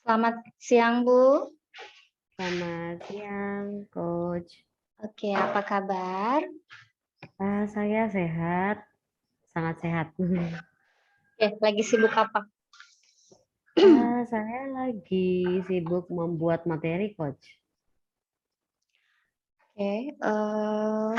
Selamat siang, Bu. Selamat siang, Coach. Oke, apa kabar? Saya sehat, sangat sehat. Lagi sibuk apa? Saya lagi sibuk membuat materi, Coach.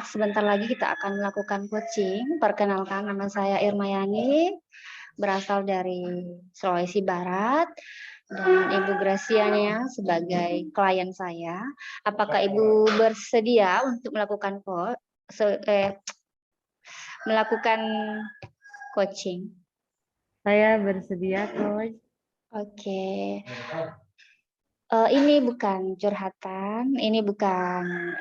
Sebentar lagi kita akan melakukan coaching. Perkenalkan, nama saya Irmayani, berasal dari Sulawesi Barat, dan Ibu Graciania sebagai klien saya. Apakah Ibu bersedia untuk melakukan coaching? Saya bersedia, Coach. Oke. Ini bukan curhatan, ini bukan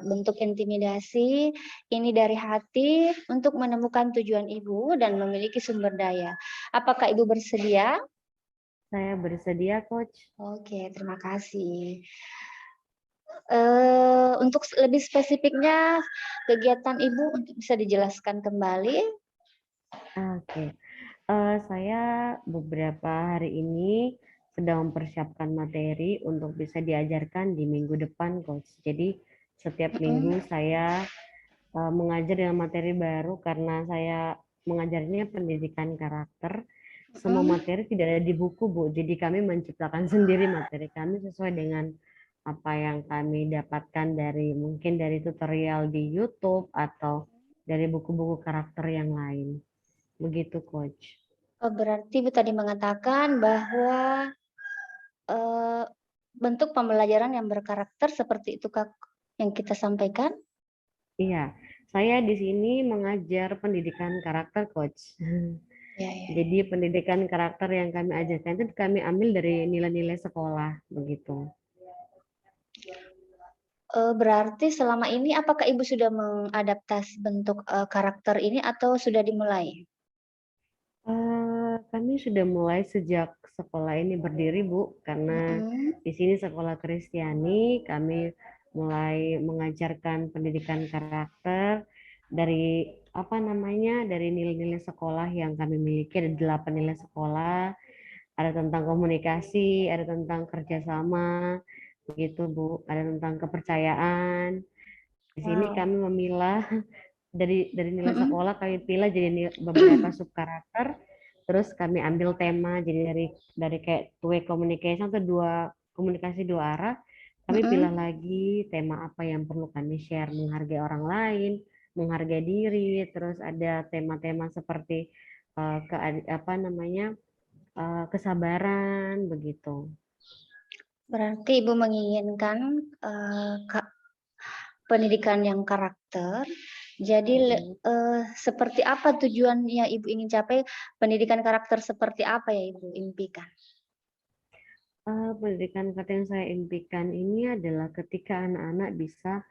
bentuk intimidasi, ini dari hati untuk menemukan tujuan Ibu dan memiliki sumber daya. Apakah Ibu bersedia? Saya bersedia, Coach. Oke, terima kasih. Untuk lebih spesifiknya, kegiatan Ibu untuk bisa dijelaskan kembali? Oke. Saya beberapa hari ini sedang mempersiapkan materi untuk bisa diajarkan di minggu depan, Coach. Jadi setiap Mm-mm. minggu saya mengajar dengan materi baru karena saya mengajarnya pendidikan karakter. Semua Mm-mm. materi tidak ada di buku, Bu. Jadi kami menciptakan sendiri materi kami sesuai dengan apa yang kami dapatkan dari mungkin dari tutorial di YouTube atau dari buku-buku karakter yang lain. Begitu, Coach. Berarti Ibu tadi mengatakan bahwa eh, bentuk pembelajaran yang berkarakter seperti itu Kak yang kita sampaikan? Iya, saya di sini mengajar pendidikan karakter, Coach. Ya, ya, ya. Jadi pendidikan karakter yang kami ajarkan itu kami ambil dari nilai-nilai sekolah, begitu. Berarti selama ini apakah Ibu sudah mengadaptasi bentuk karakter ini atau sudah dimulai? Kami sudah mulai sejak sekolah ini berdiri, Bu, karena Mm-mm. di sini sekolah Kristiani, kami mulai mengajarkan pendidikan karakter dari apa namanya, dari nilai-nilai sekolah yang kami miliki, ada 8 nilai sekolah, ada tentang komunikasi, ada tentang kerjasama, begitu, Bu, ada tentang kepercayaan. Di sini Wow. kami memilah dari nilai Mm-mm. sekolah kami pilih jadi beberapa sub karakter, terus kami ambil tema jadi dari kayak two-way communication atau komunikasi dua arah, kami pilih Mm-mm. lagi tema apa yang perlu kami share, menghargai orang lain, menghargai diri, terus ada tema-tema seperti apa namanya, kesabaran begitu. Berarti Ibu menginginkan pendidikan yang karakter. Jadi seperti apa tujuannya Ibu ingin capai? Pendidikan karakter seperti apa ya Ibu impikan? Pendidikan kata yang saya impikan ini adalah ketika anak-anak bisa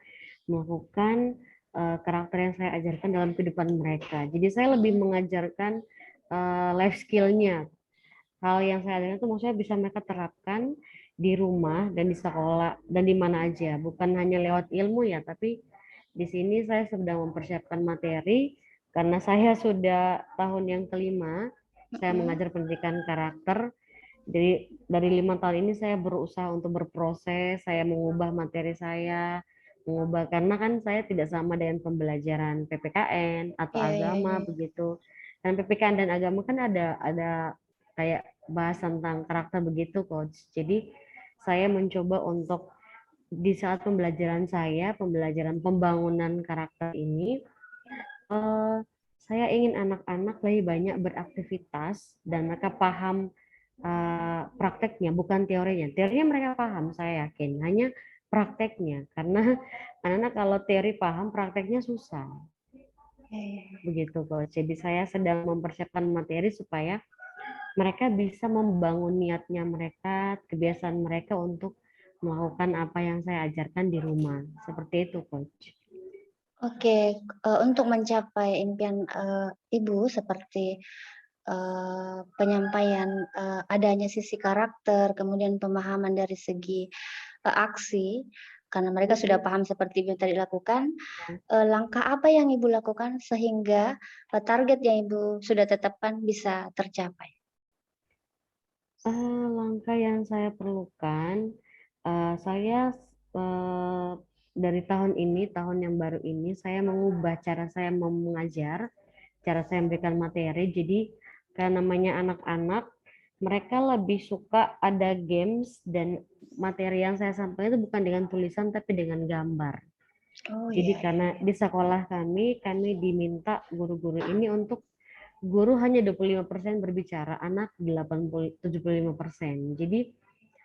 melakukan karakter yang saya ajarkan dalam kehidupan mereka. Jadi saya lebih Mm-mm. mengajarkan life skill-nya. Hal yang saya ajarkan itu maksudnya bisa mereka terapkan di rumah dan di sekolah dan di mana aja. Bukan hanya lewat ilmu ya, tapi di sini saya sedang mempersiapkan materi karena saya sudah tahun yang kelima saya Mm-mm. mengajar pendidikan karakter. Jadi dari 5 tahun ini saya berusaha untuk berproses, saya mengubah materi saya, mengubah karena kan saya tidak sama dengan pembelajaran PPKN atau Iya, iya, iya, agama iya. begitu. Dan PPKN dan agama kan ada kayak bahas tentang karakter begitu, Coach. Jadi saya mencoba untuk di saat pembelajaran saya, pembelajaran pembangunan karakter ini, eh, saya ingin anak-anak lebih banyak beraktivitas dan mereka paham prakteknya, bukan teorinya. Teorinya mereka paham, saya yakin. Hanya prakteknya, karena anak-anak kalau teori paham, prakteknya susah. Iya, iya, iya. Begitu, Coach. Jadi saya sedang mempersiapkan materi supaya mereka bisa membangun niatnya mereka, kebiasaan mereka untuk melakukan apa yang saya ajarkan di rumah. Seperti itu, Coach. Oke, untuk mencapai impian Ibu seperti penyampaian adanya sisi karakter, kemudian pemahaman dari segi aksi, karena mereka sudah Mm-mm. paham seperti yang tadi lakukan, Ya. langkah apa yang Ibu lakukan sehingga target yang Ibu sudah tetapkan bisa tercapai? Langkah yang saya perlukan, saya dari tahun ini, tahun yang baru ini, saya mengubah cara saya mengajar, cara saya memberikan materi. Jadi, karena namanya anak-anak, mereka lebih suka ada games dan materi yang saya sampaikan itu bukan dengan tulisan tapi dengan gambar. Oh Jadi iya, iya, karena iya. di sekolah kami diminta guru-guru ini untuk guru hanya 25% berbicara, anak 75%. Jadi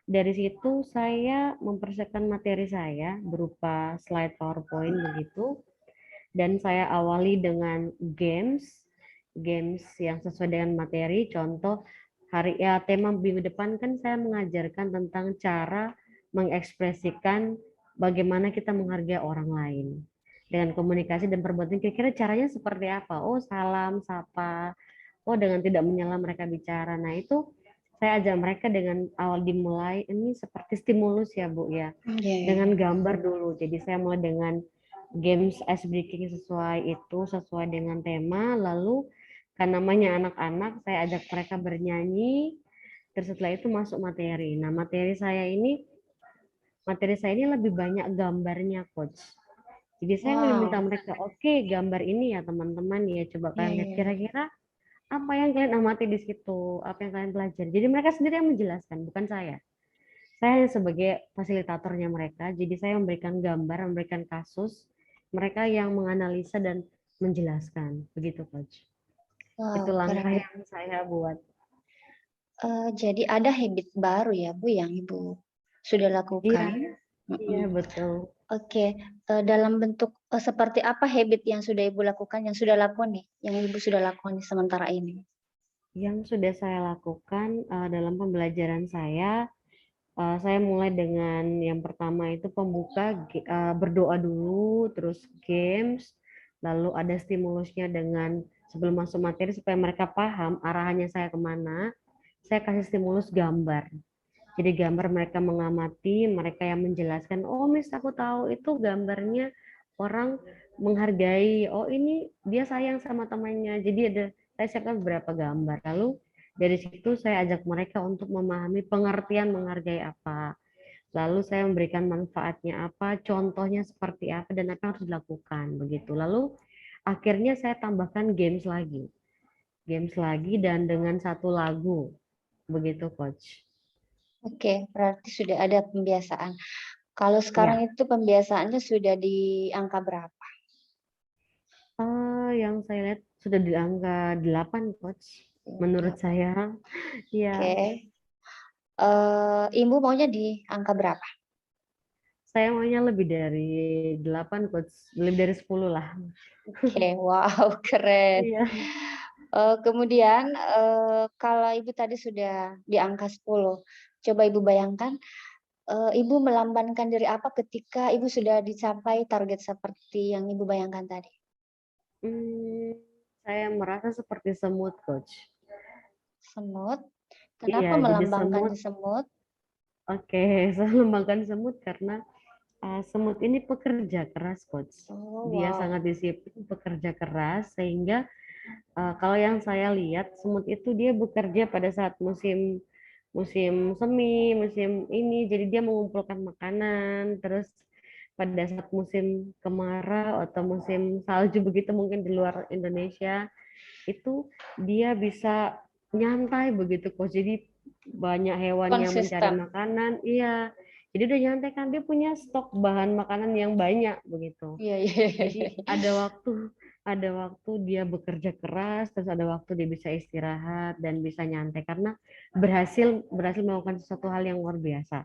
dari situ saya mempersiapkan materi saya berupa slide PowerPoint begitu, dan saya awali dengan games, games yang sesuai dengan materi. Contoh hari ya tema minggu depan kan saya mengajarkan tentang cara mengekspresikan bagaimana kita menghargai orang lain dengan komunikasi dan perbuatan. Kira-kira caranya seperti apa? Oh, salam, sapa. Oh, dengan tidak menyela mereka bicara. Nah, itu saya ajak mereka dengan awal dimulai ini seperti stimulus ya, Bu ya. Iya, iya, Dengan iya. gambar dulu. Jadi saya mulai dengan games ice breaking sesuai dengan tema, lalu kan namanya anak-anak saya ajak mereka bernyanyi, terus setelah itu masuk materi. Nah, materi saya ini lebih banyak gambarnya, coach. Jadi saya meminta Wow. mereka, oke, gambar ini ya teman-teman ya, coba Iya, kalian lihat iya, iya. kira-kira apa yang kalian amati di situ, apa yang kalian pelajari. Jadi mereka sendiri yang menjelaskan, bukan saya. Saya hanya sebagai fasilitatornya mereka, jadi saya memberikan gambar, memberikan kasus, mereka yang menganalisa dan menjelaskan. Begitu, Coach. Itu Wow, langkah keren. yang saya buat. Jadi ada habit baru ya, Bu, yang Ibu sudah Iya, lakukan? iya Mhm. betul. Oke, dalam bentuk, seperti apa habit yang sudah Ibu lakukan, yang sudah lakukan nih, yang Ibu sudah lakukan sementara ini? Yang sudah saya lakukan dalam pembelajaran saya mulai dengan yang pertama itu pembuka berdoa dulu, terus games, lalu ada stimulusnya dengan sebelum masuk materi supaya mereka paham arahannya saya kemana, saya kasih stimulus gambar. Jadi gambar mereka mengamati, mereka yang menjelaskan, oh Miss aku tahu itu gambarnya orang menghargai, oh ini dia sayang sama temannya. Jadi saya siapkan beberapa gambar. Lalu dari situ saya ajak mereka untuk memahami pengertian menghargai apa. Lalu saya memberikan manfaatnya apa, contohnya seperti apa, dan apa yang harus dilakukan. Begitu. Lalu akhirnya saya tambahkan games lagi. Games lagi dan dengan satu lagu. Begitu, Coach. Oke, berarti sudah ada pembiasaan. Kalau sekarang Ya. itu pembiasaannya sudah di angka berapa? Yang saya lihat sudah di angka 8, Coach. Menurut 8. saya. Ya, Oke. Ibu maunya di angka berapa? saya maunya lebih dari 8, Coach. Lebih dari 10 lah. Oke, wow, keren. Iya. Kemudian, kalau Ibu tadi sudah di angka 10, coba Ibu bayangkan, Ibu melambangkan diri apa ketika Ibu sudah dicapai target seperti yang Ibu bayangkan tadi? Hmm, saya merasa seperti semut, Coach. Semut? Iya, Kenapa jadi melambangkan semut. semut? Oke, saya lembangkan semut karena semut ini pekerja keras, Coach. Oh, Dia wow. sangat disiplin, pekerja keras, sehingga kalau yang saya lihat, semut itu dia bekerja pada saat musim musim semi, musim ini, jadi dia mengumpulkan makanan, terus pada saat musim kemarau atau musim salju begitu mungkin di luar Indonesia, itu dia bisa nyantai begitu, Coach. Jadi banyak hewan yang mencari Konsisten. makanan, iya. Jadi udah nyantai kan dia punya stok bahan makanan yang banyak begitu. Iya, iya, iya, Jadi iya. ada waktu dia bekerja keras, terus ada waktu dia bisa istirahat dan bisa nyantai karena berhasil berhasil melakukan sesuatu hal yang luar biasa.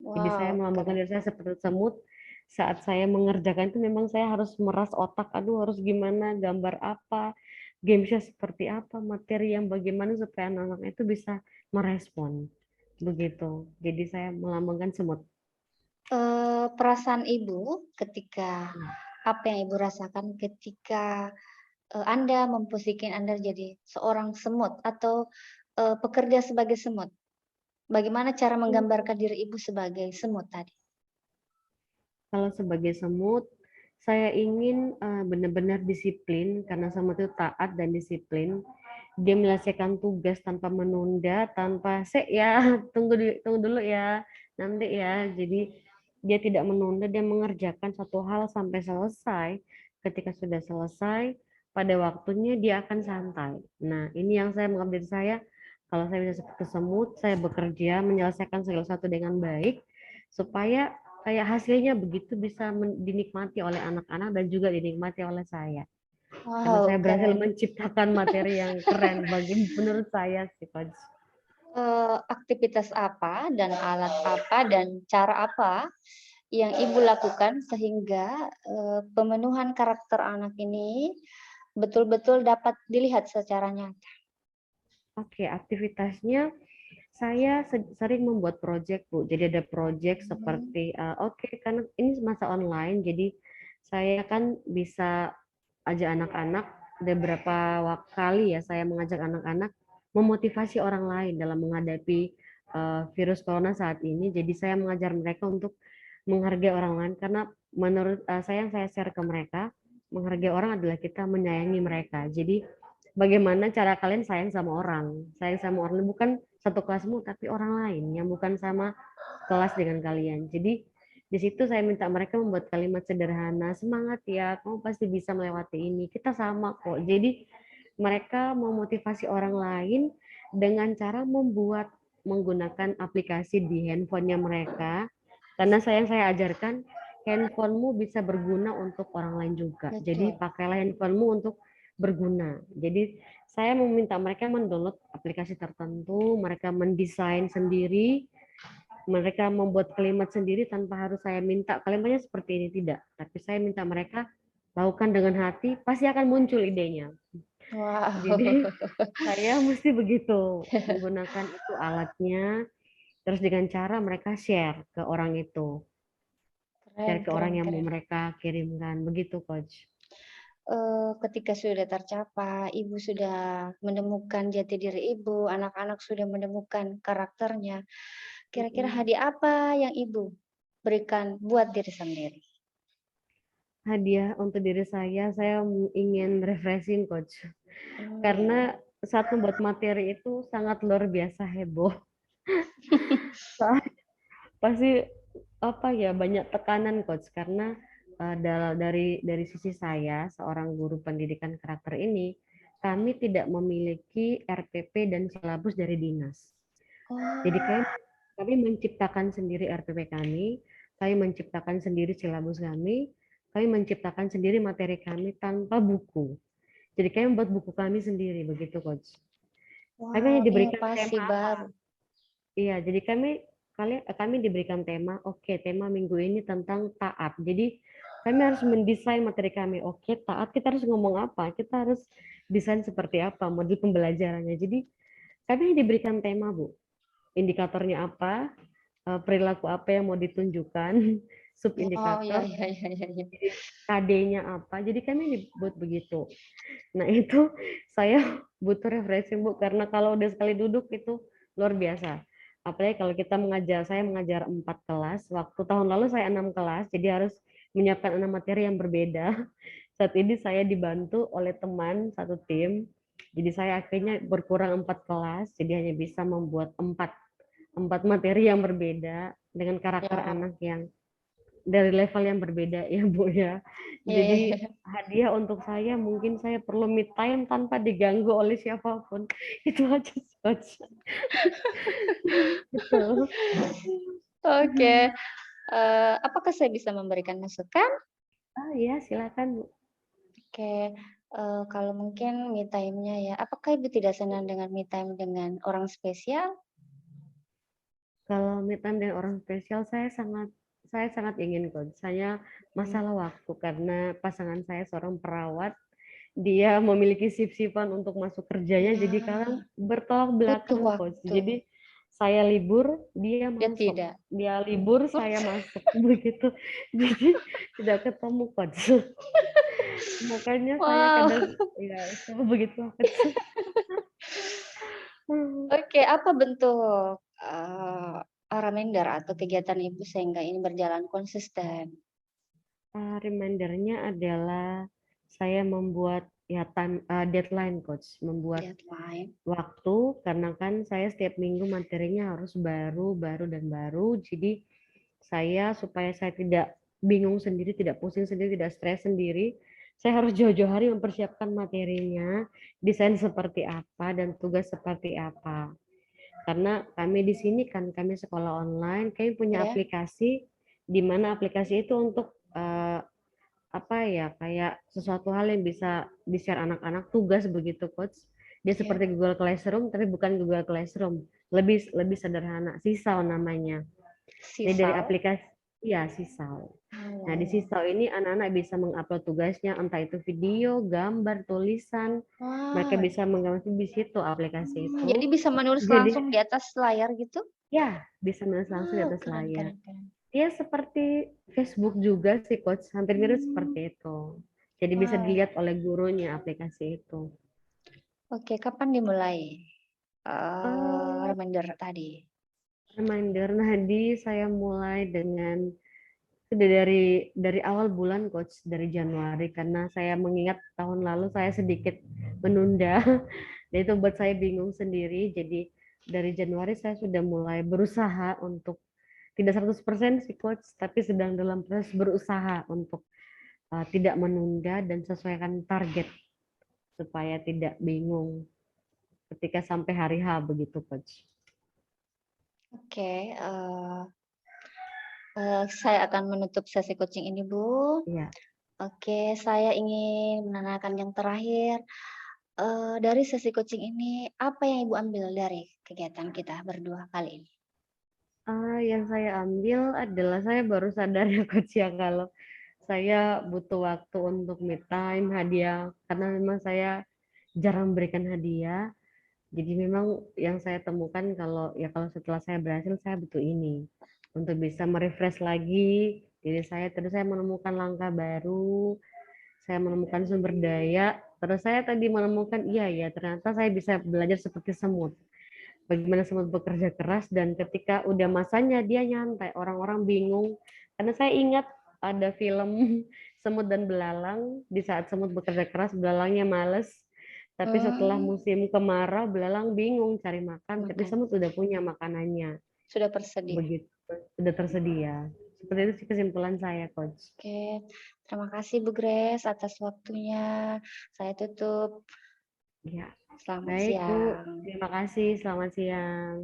Jadi saya Wow, melambangkan keren. diri saya seperti semut. Saat saya mengerjakan itu memang saya harus meras otak, aduh harus gimana, gambar apa, gamesnya seperti apa, materi yang bagaimana supaya anak-anak itu bisa merespon. Begitu. Jadi saya melambangkan semut. Perasaan Ibu ketika apa yang Ibu rasakan ketika, Anda memposisikan Anda jadi seorang semut atau, pekerja sebagai semut? Bagaimana cara menggambarkan diri Ibu sebagai semut tadi? Kalau sebagai semut, saya ingin benar-benar disiplin karena semut itu taat dan disiplin. dia menyelesaikan tugas tanpa menunda, tanpa ya tunggu dulu ya, nanti ya. Jadi dia tidak menunda, dia mengerjakan satu hal sampai selesai. Ketika sudah selesai, pada waktunya dia akan santai. Nah, ini yang saya menganggap diri saya, kalau saya bisa seperti semut, saya bekerja menyelesaikan segala sesuatu dengan baik, supaya kayak hasilnya begitu bisa dinikmati oleh anak-anak dan juga dinikmati oleh saya. Karena saya Wow, berhasil keren. menciptakan materi yang keren bagi menurut saya sih, Coach. Aktivitas apa dan alat apa dan cara apa yang Ibu lakukan sehingga, pemenuhan karakter anak ini betul-betul dapat dilihat secara nyata? Oke, aktivitasnya saya sering membuat project, Bu. Jadi ada project Mmm. seperti, oke, karena ini masa online, jadi saya kan bisa ajak anak-anak, ada beberapa kali ya saya mengajak anak-anak memotivasi orang lain dalam menghadapi virus corona saat ini. Jadi saya mengajar mereka untuk menghargai orang lain karena menurut saya yang saya share ke mereka, menghargai orang adalah kita menyayangi mereka. Jadi bagaimana cara kalian sayang sama orang? Sayang sama orang bukan satu kelasmu tapi orang lain yang bukan sama kelas dengan kalian. Jadi di situ saya minta mereka membuat kalimat sederhana, semangat ya, kamu pasti bisa melewati ini. Kita sama kok. Jadi mereka memotivasi orang lain dengan cara menggunakan aplikasi di handphonenya mereka. Karena yang saya ajarkan, handphonemu bisa berguna untuk orang lain juga. Jadi Betul. pakailah handphonemu untuk berguna. Jadi saya meminta mereka mendownload aplikasi tertentu, mereka mendesain sendiri, mereka membuat kalimat sendiri tanpa harus saya minta kalimatnya seperti ini, tidak. Tapi saya minta mereka lakukan dengan hati, pasti akan muncul idenya. Wow, Jadi saya mesti begitu, menggunakan itu alatnya, terus dengan cara mereka share ke orang itu, keren share ke orang keren yang mau keren. mereka kirimkan, begitu Coach. Ketika sudah tercapai, Ibu sudah menemukan jati diri Ibu, anak-anak sudah menemukan karakternya, kira-kira Mm-mm. hadiah apa yang Ibu berikan buat diri sendiri? Hadiah untuk diri saya ingin refreshing Coach. Iya iya. Karena saat membuat materi itu sangat luar biasa heboh. Pasti apa ya banyak tekanan Coach karena dari sisi saya seorang guru pendidikan karakter ini kami tidak memiliki RPP dan silabus dari dinas. Jadi Oh, kami menciptakan sendiri RPP kami menciptakan sendiri silabus kami menciptakan sendiri materi kami tanpa buku. Jadi kami membuat buku kami sendiri begitu Coach. Kami wow, hanya diberikan inovasi tema. baru. Iya, jadi kami diberikan tema, oke, tema minggu ini tentang taat. Jadi kami harus mendesain materi kami. Oke, taat kita harus ngomong apa? Kita harus desain seperti apa model pembelajarannya. Jadi kami diberikan tema, Bu. Indikatornya apa? Perilaku apa yang mau ditunjukkan? Wow, ya Subindikator, ya ya ya ya. KD-nya apa? Jadi kami dibuat begitu. Nah, itu saya butuh refreshing, Bu, karena kalau udah sekali duduk itu luar biasa. Apalagi kalau kita saya mengajar 4 kelas, waktu tahun lalu saya 6 kelas, jadi harus menyiapkan 6 materi yang berbeda. Saat ini saya dibantu oleh teman satu tim, jadi saya akhirnya berkurang 4 kelas, jadi hanya bisa membuat 4 materi yang berbeda dengan karakter Ya, anak yang dari level yang berbeda ya Bu ya. ya ya Jadi ya. hadiah untuk saya mungkin saya perlu me time tanpa diganggu oleh siapapun. Itu aja Coach. Gitu. Oke, apakah saya bisa memberikan masukan? Ah ya silakan Bu. Oke, kalau mungkin me time-nya ya, apakah Ibu tidak senang dengan me time dengan orang spesial? Kalau me time dengan orang spesial saya sangat ingin Coach. Saya Mmm, masalah waktu karena pasangan saya seorang perawat, dia memiliki shift-shiftan untuk masuk kerjanya jadi kadang nah, bertolak butuh belakang Coach. waktu, Jadi saya libur, dia dia masuk. tidak. Dia libur, saya masuk begitu. Jadi tidak ketemu Coach. Makanya saya Wow, kadang ya begitu Coach. oke, apa bentuk, reminder atau kegiatan Ibu sehingga ini berjalan konsisten? Remindernya adalah saya membuat ya deadline coach, membuat Deadline. waktu karena kan saya setiap minggu materinya harus baru, baru dan baru. Jadi supaya saya tidak bingung sendiri, tidak pusing sendiri, tidak stres sendiri, saya harus jauh-jauh hari mempersiapkan materinya, desain seperti apa dan tugas seperti apa. Karena kami di sini kan kami sekolah online, kami punya Ya. aplikasi di mana aplikasi itu untuk apa ya, kayak sesuatu hal yang bisa di-share anak-anak tugas begitu coach. Dia Ya. seperti Google Classroom tapi bukan Google Classroom, lebih lebih sederhana, Sisal namanya. Jadi dari Sisal. aplikasi ya Sisal. Nah, di Oh. Sisal ini anak-anak bisa mengupload tugasnya entah itu video, gambar, tulisan. Mereka Wah. bisa menggambar di situ aplikasi Jadi itu. bisa menulis Jadi langsung di atas layar gitu? ya bisa menulis langsung di Wow, atas keren, layar. keren, keren. Ya seperti Facebook juga sih coach, hampir mirip Hmm, seperti itu. Jadi bisa wow. dilihat oleh gurunya aplikasi itu. Oke, kapan dimulai Eh, reminder tadi? Reminder Nadi saya mulai dengan sudah dari awal bulan coach, dari Januari, karena saya mengingat tahun lalu saya sedikit menunda. Dan itu buat saya bingung sendiri. Jadi dari Januari saya sudah mulai berusaha untuk tidak 100% sih coach, tapi sedang dalam proses berusaha untuk tidak menunda dan sesuaikan target supaya tidak bingung ketika sampai hari H begitu coach. Oke, saya akan menutup sesi coaching ini, Bu. Iya. Oke, saya ingin menanyakan yang terakhir. Dari sesi coaching ini, apa yang Ibu ambil dari kegiatan kita berdua kali ini? Yang saya ambil adalah saya baru sadar ya coach ya kalau saya butuh waktu untuk me time, hadiah, karena memang saya jarang memberikan hadiah. Jadi memang yang saya temukan kalau setelah saya berhasil saya butuh ini untuk bisa merefresh lagi diri saya. Terus saya menemukan langkah baru, saya menemukan sumber daya. Terus saya tadi menemukan iya ya ternyata saya bisa belajar seperti semut. Bagaimana semut bekerja keras dan ketika udah masanya dia nyantai. Orang-orang bingung karena saya ingat ada film Semut dan Belalang. Di saat semut bekerja keras, belalangnya males. Tapi setelah Hmm, musim kemarau, belalang bingung cari makan, tapi makan. semut sudah punya makanannya. Sudah tersedia. Begitu, sudah tersedia. Seperti itu sih kesimpulan saya, Coach. Oke, terima kasih Bu Grace atas waktunya. Saya tutup. Ya, Selamat baik Bu. siang. Terima kasih. Selamat siang.